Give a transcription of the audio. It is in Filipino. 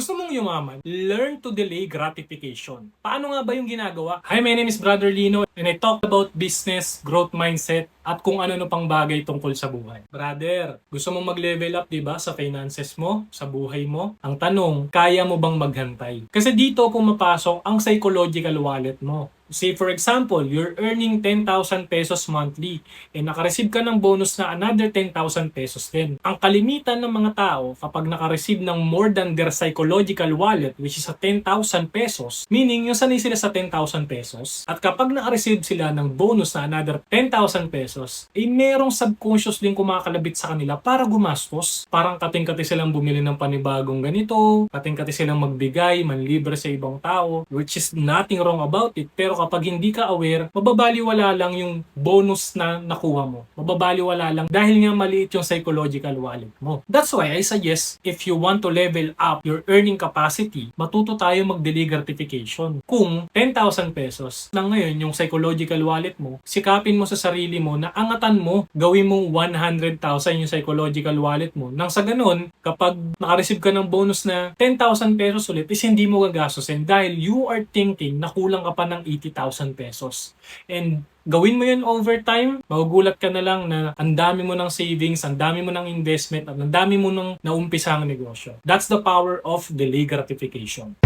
Gusto mong yumaman? Learn to delay gratification. Paano nga ba yung ginagawa? Hi, my name is Brother Lino and I talk about business, growth mindset, at kung ano-ano pang bagay tungkol sa buhay. Brother, gusto mong mag-level up, di ba, sa finances mo, sa buhay mo? Ang tanong, kaya mo bang maghantay? Kasi dito pumapasok ang psychological wallet mo. Say for example, you're earning 10,000 pesos monthly and nakareceive ka ng bonus na another 10,000 pesos din. Ang kalimitan ng mga tao kapag nakareceive ng more than their psychological wallet, which is a 10,000 pesos, meaning yung sanay sila sa 10,000 pesos, at kapag nakareceive sila ng bonus na another 10,000 pesos, eh merong subconscious din kumakalabit sa kanila para gumastos. Parang kating-kati silang bumili ng panibagong ganito, kating-kati silang magbigay, manlibre sa ibang tao, which is nothing wrong about it. Pero kapag hindi ka aware, mababaliwala lang yung bonus na nakuha mo. Mababaliwala lang dahil nga maliit yung psychological wallet mo. That's why I suggest, if you want to level up your earning capacity, matuto tayo mag-delay gratification. Kung 10,000 pesos na ngayon yung psychological wallet mo, sikapin mo sa sarili mo na angatan mo, gawin mong 100,000 yung psychological wallet mo. Nang sa ganun, kapag nakareceive ka ng bonus na 10,000 pesos ulit, is hindi mo gagastusin dahil you are thinking na kulang ka pa ng 80,000 pesos. And gawin mo yun over time, magugulat ka na lang na ang dami mo ng savings, ang dami mo ng investment, at ang dami mo ng naumpisang negosyo. That's the power of delay gratification.